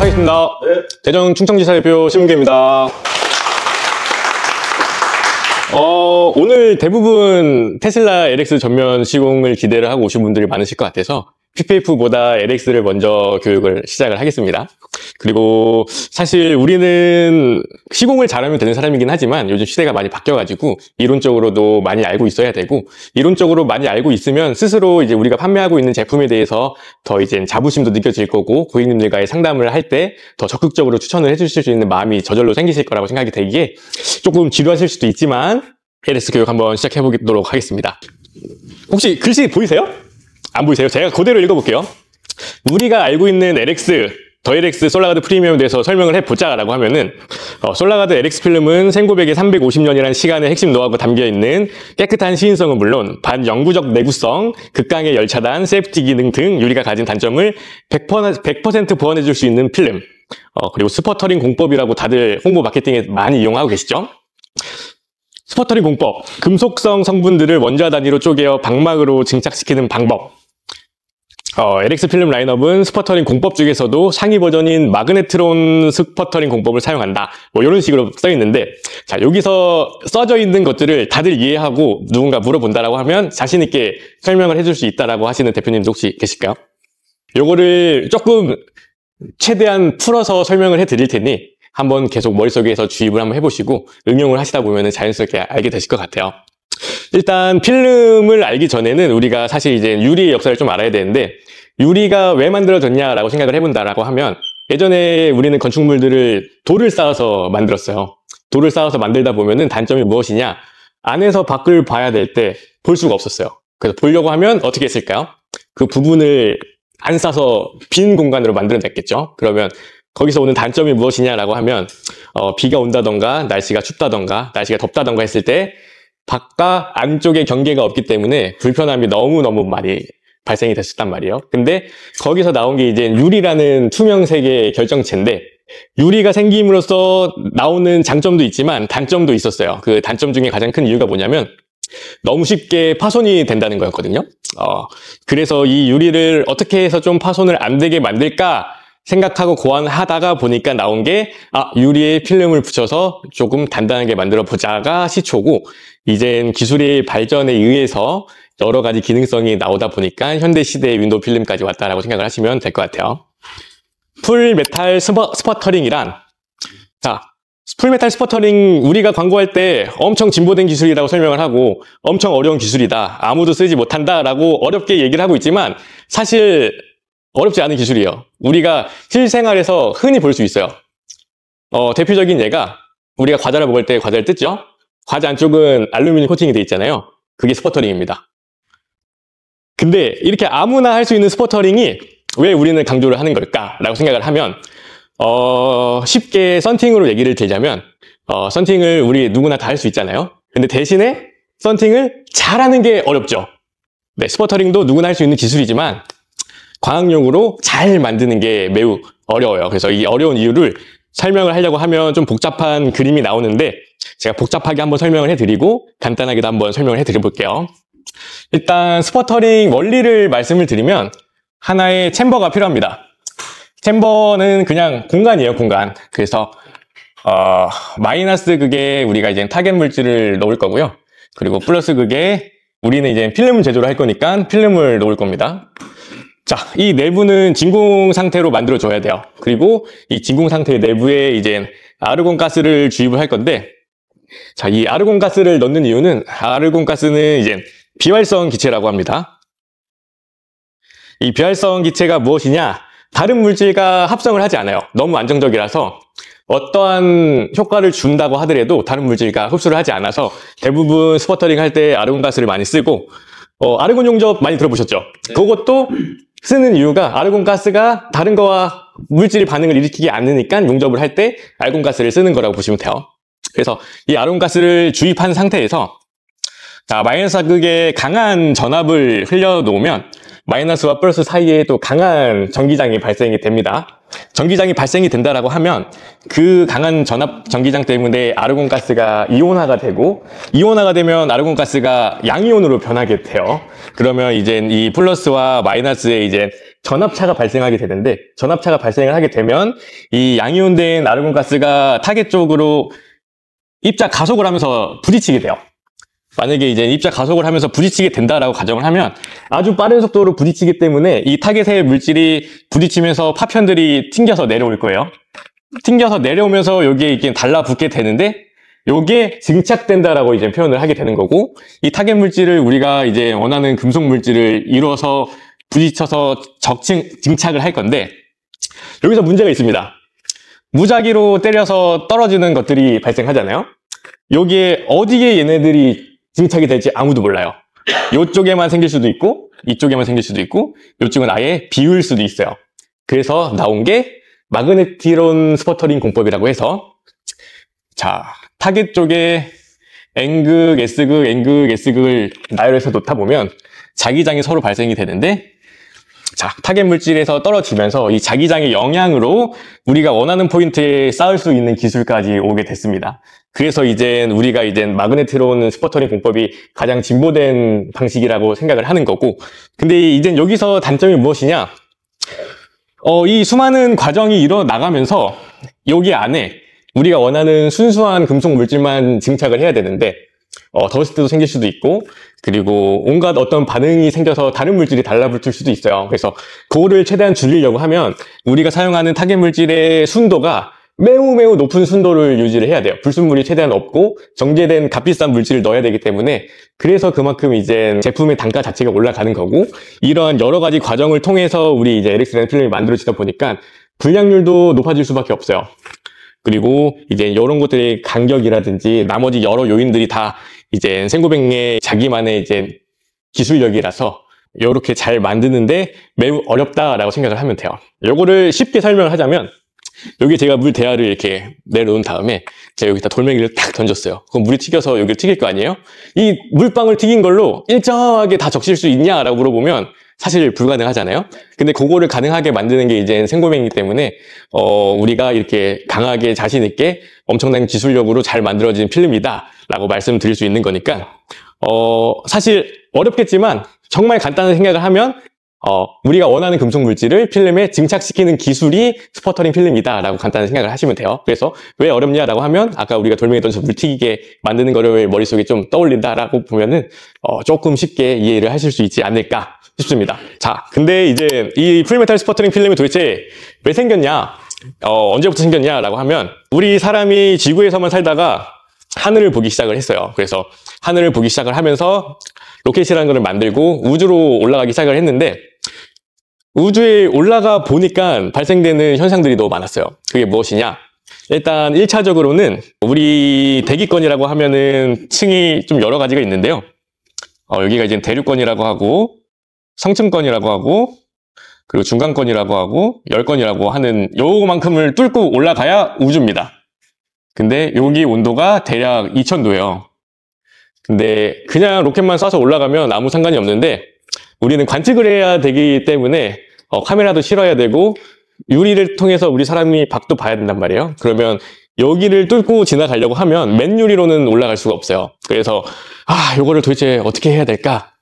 시작하겠습니다. 네. 대전 충청지사 대표 신문계입니다. 오늘 대부분 테슬라 LX 전면 시공을 기대를 하고 오신 분들이 많으실 것 같아서 PPF보다 LX를 먼저 교육을 시작을 하겠습니다. 그리고 사실 우리는 시공을 잘하면 되는 사람이긴 하지만 요즘 시대가 많이 바뀌어가지고 이론적으로도 많이 알고 있어야 되고, 이론적으로 많이 알고 있으면 스스로 이제 우리가 판매하고 있는 제품에 대해서 더 이제 자부심도 느껴질 거고, 고객님들과의 상담을 할 때 더 적극적으로 추천을 해주실 수 있는 마음이 저절로 생기실 거라고 생각이 되기에 조금 지루하실 수도 있지만 LX 교육 한번 시작해 보도록 하겠습니다. 혹시 글씨 보이세요? 안 보이세요? 제가 그대로 읽어볼게요. 우리가 알고 있는 LX, 더 LX 솔라가드 프리미엄에 대해서 설명을 해보자 라고 하면은, 솔라가드 LX 필름은 생고백의 350년이라는 시간의 핵심 노하우가 담겨있는 깨끗한 시인성은 물론 반영구적 내구성, 극강의 열차단, 세이프티 기능 등 유리가 가진 단점을 100% 보완해줄 수 있는 필름, 그리고 스퍼터링 공법이라고 다들 홍보 마케팅에 많이 이용하고 계시죠? 스퍼터링 공법, 금속성 성분들을 원자 단위로 쪼개어 방막으로 증착시키는 방법. LX 필름 라인업은 스퍼터링 공법 중에서도 상위 버전인 마그네트론 스퍼터링 공법을 사용한다. 뭐 이런 식으로 써 있는데, 자, 여기서 써져 있는 것들을 다들 이해하고 누군가 물어본다라고 하면 자신 있게 설명을 해줄 수 있다라고 하시는 대표님도 혹시 계실까요? 요거를 조금 최대한 풀어서 설명을 해드릴 테니 한번 계속 머릿속에서 주입을 한번 해보시고 응용을 하시다 보면 자연스럽게 알게 되실 것 같아요. 일단 필름을 알기 전에는 우리가 사실 이제 유리의 역사를 좀 알아야 되는데, 유리가 왜 만들어졌냐라고 생각을 해본다라고 하면, 예전에 우리는 건축물들을 돌을 쌓아서 만들었어요. 돌을 쌓아서 만들다 보면은 단점이 무엇이냐? 안에서 밖을 봐야 될 때 볼 수가 없었어요. 그래서 보려고 하면 어떻게 했을까요? 그 부분을 안 싸서 빈 공간으로 만들어냈겠죠. 그러면 거기서 오는 단점이 무엇이냐라고 하면, 비가 온다던가 날씨가 춥다던가 날씨가 덥다던가 했을 때 밖과 안쪽에 경계가 없기 때문에 불편함이 너무너무 많이 발생이 됐었단 말이에요. 근데 거기서 나온 게 이제 유리라는 투명색의 결정체인데, 유리가 생김으로써 나오는 장점도 있지만 단점도 있었어요. 그 단점 중에 가장 큰 이유가 뭐냐면 너무 쉽게 파손이 된다는 거였거든요. 그래서 이 유리를 어떻게 해서 좀 파손을 안 되게 만들까 생각하고 고안하다가 보니까 나온 게, 유리에 필름을 붙여서 조금 단단하게 만들어 보자가 시초고, 이젠 기술의 발전에 의해서 여러 가지 기능성이 나오다 보니까 현대 시대의 윈도우 필름까지 왔다라고 생각을 하시면 될 것 같아요. 풀메탈 스퍼터링이란, 자, 풀메탈 스퍼터링 우리가 광고할 때 엄청 진보된 기술이라고 설명을 하고 엄청 어려운 기술이다, 아무도 쓰지 못한다라고 어렵게 얘기를 하고 있지만 사실 어렵지 않은 기술이에요. 우리가 실생활에서 흔히 볼 수 있어요. 대표적인 예가, 우리가 과자를 먹을 때 과자를 뜯죠? 과자 안쪽은 알루미늄 코팅이 돼 있잖아요. 그게 스퍼터링입니다. 근데 이렇게 아무나 할 수 있는 스퍼터링이 왜 우리는 강조를 하는 걸까라고 생각을 하면, 쉽게 썬팅으로 얘기를 들자면, 썬팅을 우리 누구나 다 할 수 있잖아요. 근데 대신에 썬팅을 잘하는 게 어렵죠. 네, 스퍼터링도 누구나 할 수 있는 기술이지만 과학용으로 잘 만드는 게 매우 어려워요. 그래서 이 어려운 이유를 설명을 하려고 하면 좀 복잡한 그림이 나오는데, 제가 복잡하게 한번 설명을 해드리고 간단하게도 한번 설명을 해드려볼게요. 일단 스퍼터링 원리를 말씀을 드리면 하나의 챔버가 필요합니다. 챔버는 그냥 공간이에요, 공간. 그래서 마이너스 극에 우리가 이제 타겟 물질을 넣을 거고요. 그리고 플러스 극에 우리는 이제 필름 제조를 할 거니까 필름을 넣을 겁니다. 자, 이 내부는 진공 상태로 만들어줘야 돼요. 그리고 이 진공 상태 내부에 이제 아르곤 가스를 주입을 할 건데, 자, 이 아르곤 가스를 넣는 이유는, 아르곤 가스는 이제 비활성 기체라고 합니다. 이 비활성 기체가 무엇이냐? 다른 물질과 합성을 하지 않아요. 너무 안정적이라서 어떠한 효과를 준다고 하더라도 다른 물질과 흡수를 하지 않아서 대부분 스퍼터링 할 때 아르곤 가스를 많이 쓰고, 아르곤 용접 많이 들어보셨죠? 네. 그것도 쓰는 이유가 아르곤 가스가 다른 거와 물질이 반응을 일으키지 않으니까 용접을 할 때 아르곤 가스를 쓰는 거라고 보시면 돼요. 그래서 이 아르곤 가스를 주입한 상태에서, 자, 마이너스 극에 강한 전압을 흘려 놓으면 마이너스와 플러스 사이에 또 강한 전기장이 발생이 됩니다. 전기장이 발생이 된다라고 하면 그 강한 전압 전기장 때문에 아르곤가스가 이온화가 되고, 이온화가 되면 아르곤가스가 양이온으로 변하게 돼요. 그러면 이제 이 플러스와 마이너스에 이제 전압차가 발생하게 되는데, 전압차가 발생을 하게 되면 이 양이온된 아르곤가스가 타겟 쪽으로 입자 가속을 하면서 부딪히게 돼요. 만약에 이제 입자 가속을 하면서 부딪히게 된다라고 가정을 하면 아주 빠른 속도로 부딪히기 때문에 이 타겟의 물질이 부딪히면서 파편들이 튕겨서 내려올 거예요. 튕겨서 내려오면서 여기에 이렇게 달라붙게 되는데, 요게 증착된다라고 이제 표현을 하게 되는 거고, 이 타겟 물질을 우리가 이제 원하는 금속 물질을 이루어서 부딪혀서 증착을 할 건데, 여기서 문제가 있습니다. 무작위로 때려서 떨어지는 것들이 발생하잖아요. 여기에 어디에 얘네들이 증착이 될지 아무도 몰라요. 이쪽에만 생길 수도 있고, 이쪽에만 생길 수도 있고, 이쪽은 아예 비울 수도 있어요. 그래서 나온 게 마그네티론 스퍼터링 공법이라고 해서, 자, 타겟 쪽에 N극, S극, N극, S극을 나열해서 놓다 보면 자기장이 서로 발생이 되는데, 자, 타겟 물질에서 떨어지면서 이 자기장의 영향으로 우리가 원하는 포인트에 쌓을 수 있는 기술까지 오게 됐습니다. 그래서 이제 우리가 이제 마그네트론 스퍼터링 공법이 가장 진보된 방식이라고 생각을 하는 거고, 근데 이제 여기서 단점이 무엇이냐? 이 수많은 과정이 일어나가면서 여기 안에 우리가 원하는 순수한 금속 물질만 증착을 해야 되는데, 더스트도 생길 수도 있고, 그리고 온갖 어떤 반응이 생겨서 다른 물질이 달라붙을 수도 있어요. 그래서 그거를 최대한 줄이려고 하면 우리가 사용하는 타겟 물질의 순도가 매우 높은 순도를 유지를 해야 돼요. 불순물이 최대한 없고 정제된 값비싼 물질을 넣어야 되기 때문에, 그래서 그만큼 이제 제품의 단가 자체가 올라가는 거고, 이러한 여러 가지 과정을 통해서 우리 이제 LX라는 필름이 만들어지다 보니까 불량률도 높아질 수밖에 없어요. 그리고 이제 이런 것들의 간격이라든지 나머지 여러 요인들이 다 이제 생고백의 자기만의 이제 기술력이라서 이렇게 잘 만드는데 매우 어렵다라고 생각을 하면 돼요. 요거를 쉽게 설명을 하자면, 여기 제가 물 대야를 이렇게 내려놓은 다음에 제가 여기다 돌멩이를 딱 던졌어요. 그럼 물이 튀겨서 여기를 튀길 거 아니에요? 이 물방울 튀긴 걸로 일정하게 다 적실 수 있냐라고 물어보면 사실 불가능하잖아요. 근데 그거를 가능하게 만드는 게 이제 생고백이기 때문에 우리가 이렇게 강하게 자신 있게 엄청난 기술력으로 잘 만들어진 필름이다 라고 말씀드릴 수 있는 거니까, 사실 어렵겠지만 정말 간단한 생각을 하면 우리가 원하는 금속 물질을 필름에 증착시키는 기술이 스퍼터링 필름이다 라고 간단한 생각을 하시면 돼요. 그래서 왜 어렵냐라고 하면, 아까 우리가 돌멩이 던져서 물 튀기게 만드는 거를 머릿속에 좀 떠올린다라고 보면은 조금 쉽게 이해를 하실 수 있지 않을까 싶습니다. 자, 근데 이제 이 풀메탈 스퍼터링 필름이 도대체 왜 생겼냐, 언제부터 생겼냐라고 하면, 우리 사람이 지구에서만 살다가 하늘을 보기 시작을 했어요. 그래서 하늘을 보기 시작을 하면서 로켓이라는 걸 만들고 우주로 올라가기 시작을 했는데, 우주에 올라가 보니까 발생되는 현상들이 너무 많았어요. 그게 무엇이냐? 일단 1차적으로는 우리 대기권이라고 하면은 층이 좀 여러 가지가 있는데요. 여기가 이제 대륙권이라고 하고, 성층권이라고 하고, 그리고 중간권이라고 하고, 열권이라고 하는 요만큼을 뚫고 올라가야 우주입니다. 근데 여기 온도가 대략 2000도예요. 근데 그냥 로켓만 쏴서 올라가면 아무 상관이 없는데, 우리는 관측을 해야 되기 때문에 카메라도 실어야 되고 유리를 통해서 우리 사람이 밖도 봐야 된단 말이에요. 그러면 여기를 뚫고 지나가려고 하면 맨유리로는 올라갈 수가 없어요. 그래서 요거를 도대체 어떻게 해야 될까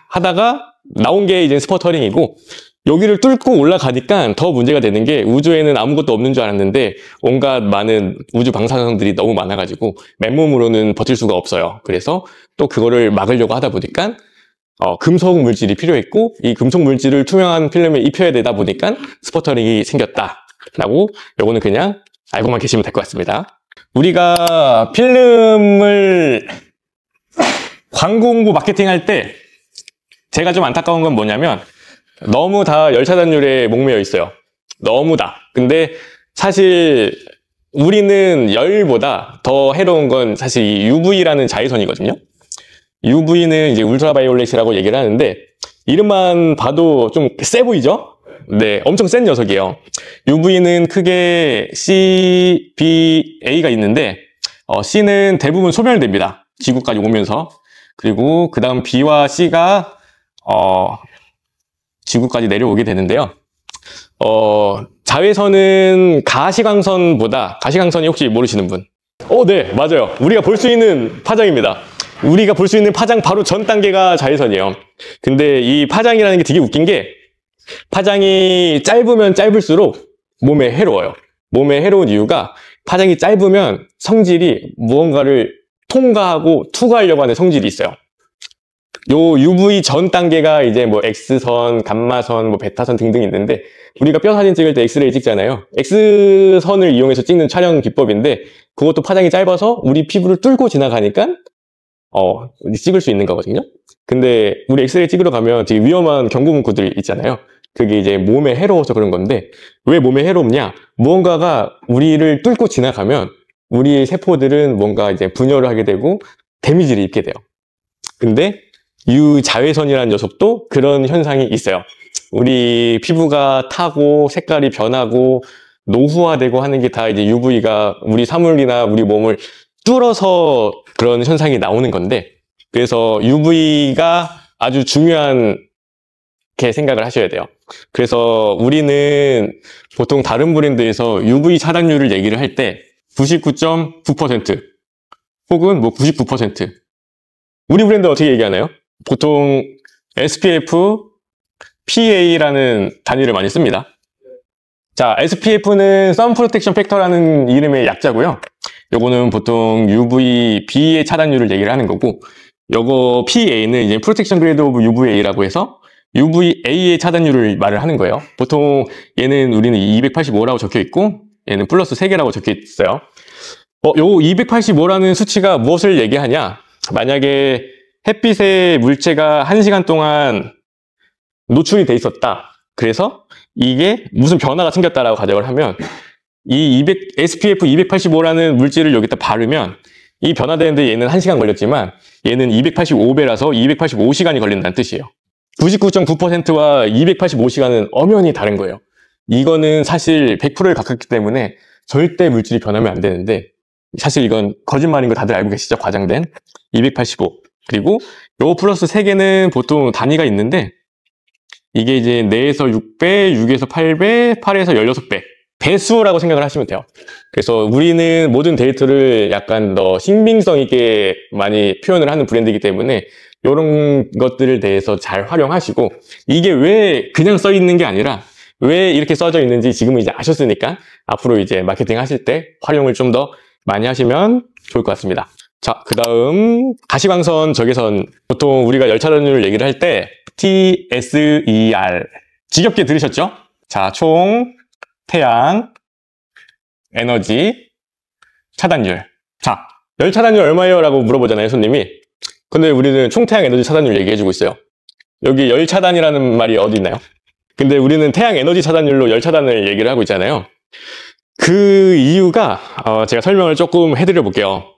하다가 나온 게 이제 스퍼터링이고, 여기를 뚫고 올라가니까 더 문제가 되는 게, 우주에는 아무것도 없는 줄 알았는데 온갖 많은 우주 방사성들이 너무 많아가지고 맨몸으로는 버틸 수가 없어요. 그래서 또 그거를 막으려고 하다 보니까 금속 물질이 필요했고, 이 금속 물질을 투명한 필름에 입혀야 되다 보니까 스퍼터링이 생겼다라고, 요거는 그냥 알고만 계시면 될 것 같습니다. 우리가 필름을 광고 홍보 마케팅 할 때 제가 좀 안타까운 건 뭐냐면, 너무 다 열차단율에 목매여 있어요. 너무 다. 근데 사실 우리는 열보다 더 해로운 건 사실 이 UV라는 자외선이거든요. UV는 이제 울트라바이올렛이라고 얘기를 하는데, 이름만 봐도 좀 세 보이죠? 네, 엄청 센 녀석이에요. UV는 크게 C, B, A가 있는데, C는 대부분 소멸됩니다. 지구까지 오면서. 그리고 그 다음 B와 C가 지구까지 내려오게 되는데요. 자외선은 가시광선이 혹시 모르시는 분? 네, 맞아요. 우리가 볼 수 있는 파장입니다. 우리가 볼 수 있는 파장 바로 전 단계가 자외선이에요. 근데 이 파장이라는 게 되게 웃긴 게, 파장이 짧으면 짧을수록 몸에 해로워요. 몸에 해로운 이유가, 파장이 짧으면 성질이 무언가를 통과하고 투과하려고 하는 성질이 있어요. 요 UV 전 단계가 이제 뭐 X선, 감마선, 뭐 베타선 등등 있는데, 우리가 뼈 사진 찍을 때 엑스레이 찍잖아요. X선을 이용해서 찍는 촬영 기법인데, 그것도 파장이 짧아서 우리 피부를 뚫고 지나가니까 찍을 수 있는 거거든요. 근데 우리 엑스레이 찍으러 가면 되게 위험한 경고 문구들이 있잖아요. 그게 이제 몸에 해로워서 그런 건데, 왜 몸에 해롭냐? 무언가가 우리를 뚫고 지나가면 우리의 세포들은 뭔가 이제 분열을 하게 되고 데미지를 입게 돼요. 근데 유자외선이라는 녀석도 그런 현상이 있어요. 우리 피부가 타고 색깔이 변하고 노후화되고 하는 게 다 이제 UV가 우리 사물이나 우리 몸을 뚫어서 그런 현상이 나오는 건데, 그래서 UV가 아주 중요한 게 생각을 하셔야 돼요. 그래서 우리는 보통 다른 브랜드에서 UV 차단율을 얘기를 할 때 99.9% 혹은 뭐 99%. 우리 브랜드 어떻게 얘기하나요? 보통 SPF, PA라는 단위를 많이 씁니다. 자, SPF는 Sun Protection Factor라는 이름의 약자고요. 요거는 보통 UV B의 차단율을 얘기를 하는 거고, 요거 PA는 이제 Protection Grade of UVA라고 해서 UVA의 차단율을 말을 하는 거예요. 보통 얘는 우리는 285라고 적혀 있고, 얘는 플러스 3개라고 적혀 있어요. 요 285라는 수치가 무엇을 얘기하냐? 만약에 햇빛에 물체가 1시간 동안 노출이 돼 있었다. 그래서 이게 무슨 변화가 생겼다라고 가정을 하면, 이 SPF 285라는 물질을 여기다 바르면 이 변화되는데 얘는 1시간 걸렸지만 얘는 285배라서 285시간이 걸린다는 뜻이에요. 99.9%와 285시간은 엄연히 다른 거예요. 이거는 사실 100%에 가깝기 때문에 절대 물질이 변하면 안 되는데, 사실 이건 거짓말인 거 다들 알고 계시죠? 과장된 285. 그리고 요 플러스 3개는 보통 단위가 있는데, 이게 이제 4에서 6배, 6에서 8배, 8에서 16배. 배수라고 생각을 하시면 돼요. 그래서 우리는 모든 데이터를 약간 더 신빙성 있게 많이 표현을 하는 브랜드이기 때문에 이런 것들을 대해서 잘 활용하시고, 이게 왜 그냥 써 있는 게 아니라 왜 이렇게 써져 있는지 지금은 이제 아셨으니까 앞으로 이제 마케팅 하실 때 활용을 좀 더 많이 하시면 좋을 것 같습니다. 자, 그 다음 가시광선, 적외선. 보통 우리가 열차단율을 얘기를 할 때 TSER 지겹게 들으셨죠? 자, 총 태양 에너지 차단율. 자, 열 차단율 얼마예요? 라고 물어보잖아요, 손님이. 근데 우리는 총 태양 에너지 차단율 얘기해주고 있어요. 여기 열 차단이라는 말이 어디 있나요? 근데 우리는 태양 에너지 차단율로 열 차단을 얘기를 하고 있잖아요. 그 이유가 제가 설명을 조금 해드려 볼게요.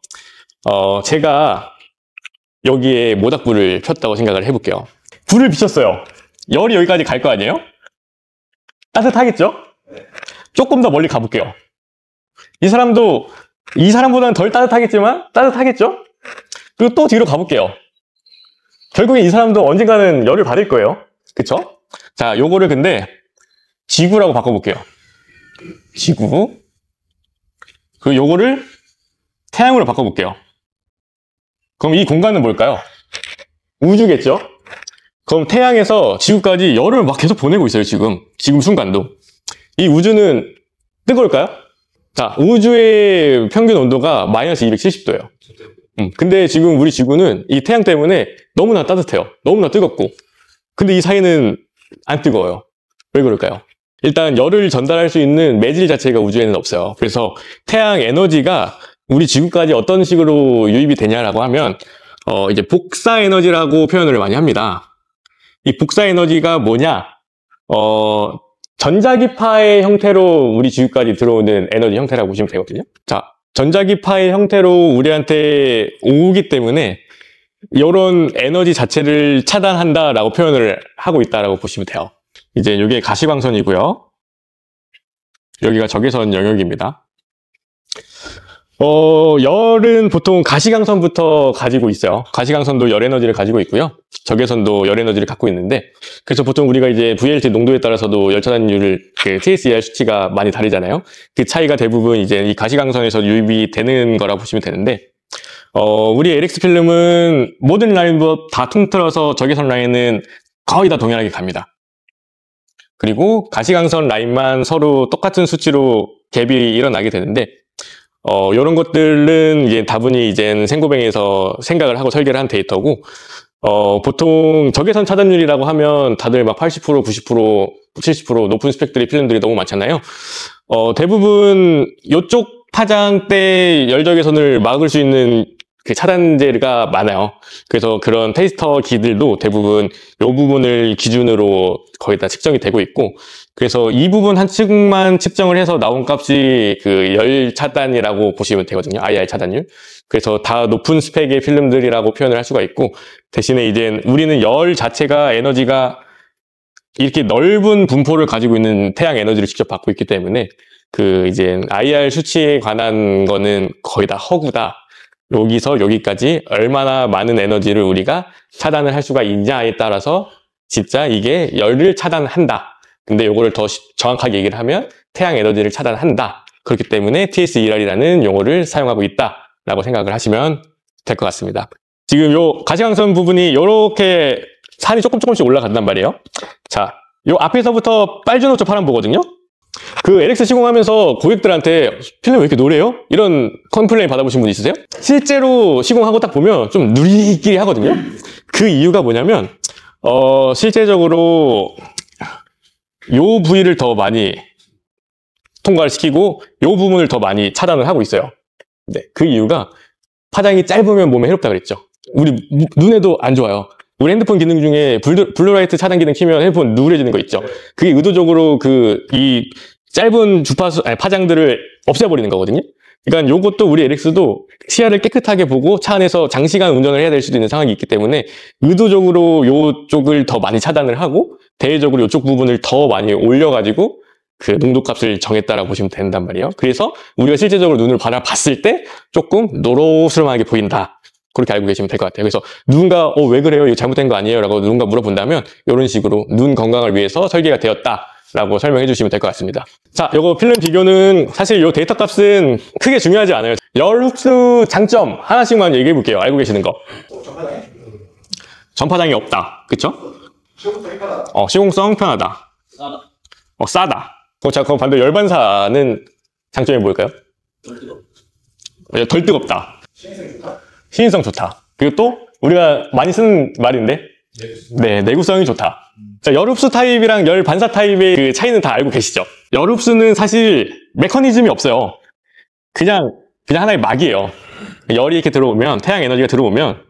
제가 여기에 모닥불을 폈다고 생각을 해볼게요. 불을 비췄어요. 열이 여기까지 갈 거 아니에요? 따뜻하겠죠? 조금 더 멀리 가볼게요. 이 사람보다는 덜 따뜻하겠지만 따뜻하겠죠? 그리고 또 뒤로 가볼게요. 결국에 이 사람도 언젠가는 열을 받을 거예요. 그쵸? 자, 요거를 근데 지구라고 바꿔볼게요. 지구. 그리고 요거를 태양으로 바꿔볼게요. 그럼 이 공간은 뭘까요? 우주겠죠? 그럼 태양에서 지구까지 열을 막 계속 보내고 있어요, 지금 순간도. 이 우주는 뜨거울까요? 자, 우주의 평균 온도가 마이너스 270도예요. 근데 지금 우리 지구는 이 태양 때문에 너무나 따뜻해요. 너무나 뜨겁고. 근데 이 사이는 안 뜨거워요. 왜 그럴까요? 일단 열을 전달할 수 있는 매질 자체가 우주에는 없어요. 그래서 태양 에너지가 우리 지구까지 어떤 식으로 유입이 되냐라고 하면 이제 복사 에너지라고 표현을 많이 합니다. 이 복사 에너지가 뭐냐? 전자기파의 형태로 우리 지구까지 들어오는 에너지 형태라고 보시면 되거든요. 자, 전자기파의 형태로 우리한테 오기 때문에 이런 에너지 자체를 차단한다라고 표현을 하고 있다라고 보시면 돼요. 이제 이게 가시광선이고요. 여기가 적외선 영역입니다. 열은 보통 가시광선부터 가지고 있어요. 가시광선도 열 에너지를 가지고 있고요. 적외선도 열 에너지를 갖고 있는데, 그래서 보통 우리가 이제 VLT 농도에 따라서도 열 차단율, 그 TSER 수치가 많이 다르잖아요. 그 차이가 대부분 이제 이 가시광선에서 유입이 되는 거라고 보시면 되는데, 우리 LX 필름은 모든 라인부 다 통틀어서 적외선 라인은 거의 다 동일하게 갑니다. 그리고 가시광선 라인만 서로 똑같은 수치로 갭이 일어나게 되는데, 이런 것들은 이제 다분히 이제 생고뱅에서 생각을 하고 설계를 한 데이터고, 보통 적외선 차단율이라고 하면 다들 막 80%, 90%, 70% 높은 스펙들의 필름들이 너무 많잖아요. 대부분 이쪽 파장 때 열적외선을 막을 수 있는 그 차단제가 많아요. 그래서 그런 테이스터 기들도 대부분 이 부분을 기준으로 거의 다 측정이 되고 있고, 그래서 이 부분 한 층만 측정을 해서 나온 값이 그 열 차단이라고 보시면 되거든요. IR 차단율. 그래서 다 높은 스펙의 필름들이라고 표현을 할 수가 있고, 대신에 이제 우리는 열 자체가 에너지가 이렇게 넓은 분포를 가지고 있는 태양 에너지를 직접 받고 있기 때문에 그 이제 IR 수치에 관한 거는 거의 다 허구다. 여기서 여기까지 얼마나 많은 에너지를 우리가 차단을 할 수가 있냐에 따라서 진짜 이게 열을 차단한다. 근데 요거를 더 정확하게 얘기를 하면 태양 에너지를 차단한다. 그렇기 때문에 TSER이라는 용어를 사용하고 있다라고 생각을 하시면 될 것 같습니다. 지금 요 가시광선 부분이 이렇게 산이 조금씩 올라간단 말이에요. 자, 요 앞에서부터 빨주노초 파란보거든요. 그 LX 시공하면서 고객들한테 필름 왜 이렇게 노래요? 이런 컴플레인 받아보신 분 있으세요? 실제로 시공하고 딱 보면 좀 누리끼리 하거든요. 그 이유가 뭐냐면 실제적으로 요 부위를 더 많이 통과를 시키고 요 부분을 더 많이 차단을 하고 있어요. 네, 그 이유가 파장이 짧으면 몸에 해롭다 그랬죠. 우리 눈에도 안 좋아요. 우리 핸드폰 기능 중에 블루라이트 차단 기능 키면 핸드폰 누래지는 거 있죠. 그게 의도적으로 이 짧은 파장들을 없애버리는 거거든요. 그러니까 요것도 우리 LX도 시야를 깨끗하게 보고 차 안에서 장시간 운전을 해야 될 수도 있는 상황이 있기 때문에 의도적으로 요쪽을 더 많이 차단을 하고 대외적으로 요쪽 부분을 더 많이 올려가지고 그 농도값을 정했다라고 보시면 된단 말이에요. 그래서 우리가 실제적으로 눈을 바라봤을 때 조금 노로스름하게 보인다. 그렇게 알고 계시면 될 것 같아요. 그래서 누군가 왜 그래요? 이거 잘못된 거 아니에요? 라고 누군가 물어본다면 이런 식으로 눈 건강을 위해서 설계가 되었다 라고 설명해 주시면 될 것 같습니다. 자, 요거 필름 비교는 사실 요 데이터 값은 크게 중요하지 않아요. 열 흡수 장점 하나씩만 얘기해 볼게요. 알고 계시는 거. 전파장이 없다. 그쵸? 시공성 편하다. 싸다. 자, 그럼 반대로 열반사는 장점이 뭘까요? 덜 뜨겁다. 시인성 좋다. 그리고 또 우리가 많이 쓰는 말인데 네, 내구성이 좋다. 자, 열흡수 타입이랑 열반사 타입의 그 차이는 다 알고 계시죠? 열흡수는 사실 메커니즘이 없어요. 그냥 하나의 막이에요. 열이 이렇게 들어오면, 태양 에너지가 들어오면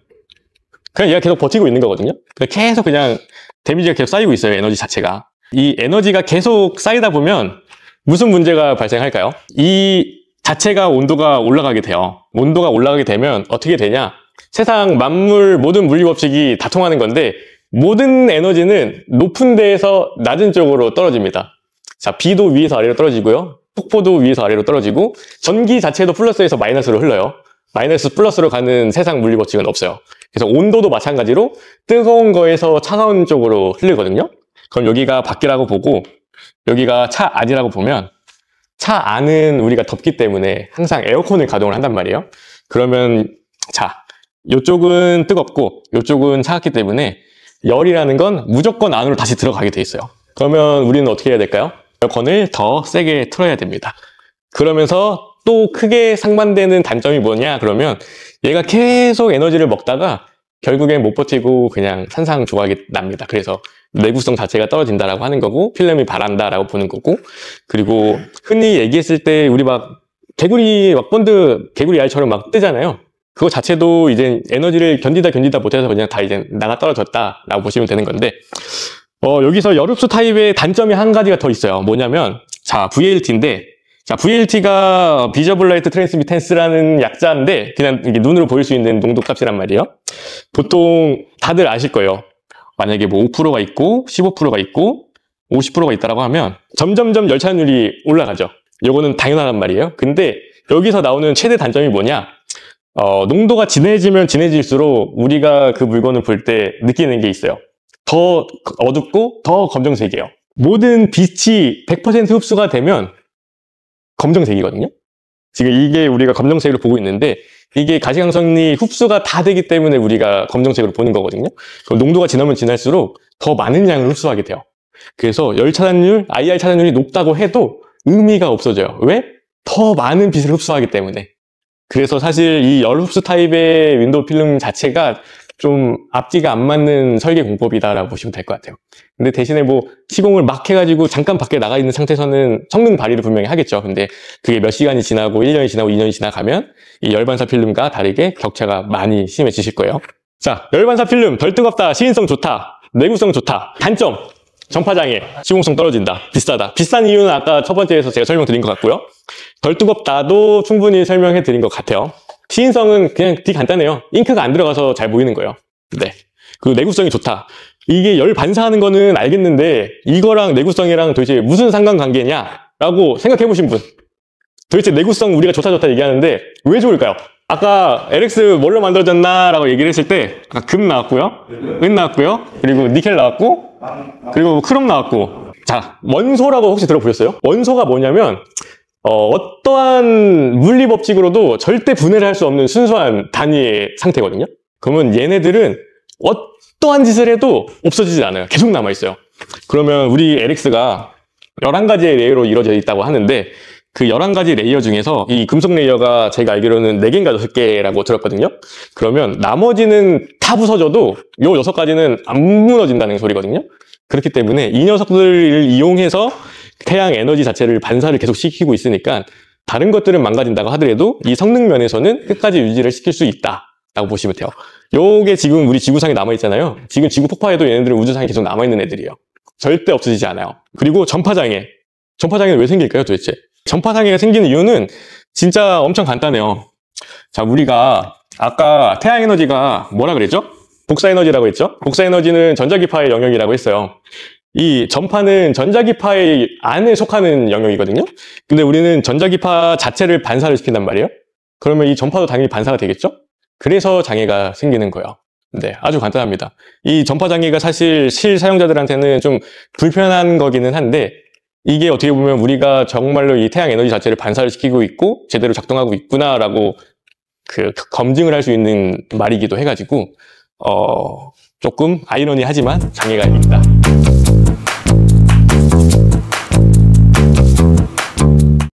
그냥 얘가 계속 버티고 있는 거거든요. 계속 그냥 데미지가 계속 쌓이고 있어요. 에너지 자체가. 이 에너지가 계속 쌓이다 보면 무슨 문제가 발생할까요? 이 자체가 온도가 올라가게 돼요. 온도가 올라가게 되면 어떻게 되냐? 세상 만물 모든 물리 법칙이 다 통하는 건데 모든 에너지는 높은 데에서 낮은 쪽으로 떨어집니다. 자, B도 위에서 아래로 떨어지고요. 폭포도 위에서 아래로 떨어지고 전기 자체도 플러스에서 마이너스로 흘러요. 마이너스 플러스로 가는 세상 물리 법칙은 없어요. 그래서 온도도 마찬가지로 뜨거운 거에서 차가운 쪽으로 흐르거든요. 그럼 여기가 밖이라고 보고 여기가 차 안이라고 보면 차 안은 우리가 덥기 때문에 항상 에어컨을 가동을 한단 말이에요. 그러면 자, 이쪽은 뜨겁고 이쪽은 차갑기 때문에 열이라는 건 무조건 안으로 다시 들어가게 돼 있어요. 그러면 우리는 어떻게 해야 될까요? 에어컨을 더 세게 틀어야 됩니다. 그러면서 또 크게 상반되는 단점이 뭐냐 그러면 얘가 계속 에너지를 먹다가 결국엔 못 버티고 그냥 산산조각이 납니다. 그래서 내구성 자체가 떨어진다라고 하는 거고 필름이 바란다라고 보는 거고, 그리고 흔히 얘기했을 때 우리 막 개구리 막 본드 개구리 알처럼 막 뜨잖아요. 그거 자체도 이제 에너지를 견디다 못해서 그냥 다 이제 나가 떨어졌다라고 보시면 되는 건데, 여기서 열흡수 타입의 단점이 한 가지가 더 있어요. 뭐냐면 자, VLT인데, 자, VLT가 비저블 라이트 트랜스미탄스라는 약자인데 그냥 이게 눈으로 보일 수 있는 농도 값이란 말이에요. 보통 다들 아실 거예요. 만약에 뭐 5%가 있고 15%가 있고 50%가 있다라고 하면 점점점 열차율이 올라가죠. 요거는 당연하단 말이에요. 근데 여기서 나오는 최대 단점이 뭐냐? 농도가 진해지면 진해질수록 우리가 그 물건을 볼 때 느끼는 게 있어요. 더 어둡고 더 검정색이에요. 모든 빛이 100% 흡수가 되면 검정색이거든요. 지금 이게 우리가 검정색으로 보고 있는데 이게 가시광선이 흡수가 다 되기 때문에 우리가 검정색으로 보는 거거든요. 그럼 농도가 진하면 진할수록 더 많은 양을 흡수하게 돼요. 그래서 열 차단율, IR 차단율이 높다고 해도 의미가 없어져요. 왜? 더 많은 빛을 흡수하기 때문에. 그래서 사실 이 열 흡수 타입의 윈도우 필름 자체가 좀 앞뒤가 안 맞는 설계 공법이다라고 보시면 될 것 같아요. 근데 대신에 뭐 시공을 막 해가지고 잠깐 밖에 나가 있는 상태에서는 성능 발휘를 분명히 하겠죠. 근데 그게 몇 시간이 지나고 1년이 지나고 2년이 지나가면 이 열반사 필름과 다르게 격차가 많이 심해지실 거예요. 자, 열반사 필름 덜 뜨겁다, 시인성 좋다, 내구성 좋다. 단점, 전파장애, 시공성 떨어진다, 비싸다. 비싼 이유는 아까 첫 번째에서 제가 설명드린 것 같고요. 덜 뜨겁다도 충분히 설명해 드린 것 같아요. 시인성은 그냥 되게 간단해요. 잉크가 안 들어가서 잘 보이는 거예요. 네. 그리고 내구성이 좋다. 이게 열 반사하는 거는 알겠는데 이거랑 내구성이랑 도대체 무슨 상관관계냐라고 생각해 보신 분. 도대체 내구성 우리가 좋다 얘기하는데 왜 좋을까요? 아까 LX 뭘로 만들어졌나 라고 얘기를 했을 때 아까 금 나왔고요, 은 나왔고요, 그리고 니켈 나왔고, 그리고 크롬 나왔고. 자, 원소라고 혹시 들어보셨어요? 원소가 뭐냐면 어떠한 물리법칙으로도 절대 분해를 할 수 없는 순수한 단위의 상태거든요. 그러면 얘네들은 어떠한 짓을 해도 없어지지 않아요. 계속 남아있어요. 그러면 우리 LX가 11가지의 레이어로 이루어져 있다고 하는데 그 11가지 레이어 중에서 이 금속 레이어가 제가 알기로는 4개인가 6개라고 들었거든요. 그러면 나머지는 다 부서져도 요 6가지는 안 무너진다는 소리거든요. 그렇기 때문에 이 녀석들을 이용해서 태양 에너지 자체를 반사를 계속 시키고 있으니까 다른 것들은 망가진다고 하더라도 이 성능 면에서는 끝까지 유지를 시킬 수 있다라고 보시면 돼요. 요게 지금 우리 지구상에 남아있잖아요. 지금 지구 폭파해도 얘네들은 우주상에 계속 남아있는 애들이에요. 절대 없어지지 않아요. 그리고 전파장애. 전파장애는 왜 생길까요, 도대체? 전파장애가 생기는 이유는 진짜 엄청 간단해요. 자, 우리가 아까 태양 에너지가 뭐라 그랬죠? 복사 에너지라고 했죠? 복사 에너지는 전자기파의 영역이라고 했어요. 이 전파는 전자기파의 안에 속하는 영역이거든요. 근데 우리는 전자기파 자체를 반사를 시킨단 말이에요. 그러면 이 전파도 당연히 반사가 되겠죠? 그래서 장애가 생기는 거예요. 네, 아주 간단합니다. 이 전파 장애가 사실 실사용자들한테는 좀 불편한 거기는 한데 이게 어떻게 보면 우리가 정말로 이 태양 에너지 자체를 반사를 시키고 있고 제대로 작동하고 있구나라고 검증을 할 수 있는 말이기도 해가지고 조금 아이러니하지만 장애가 있다.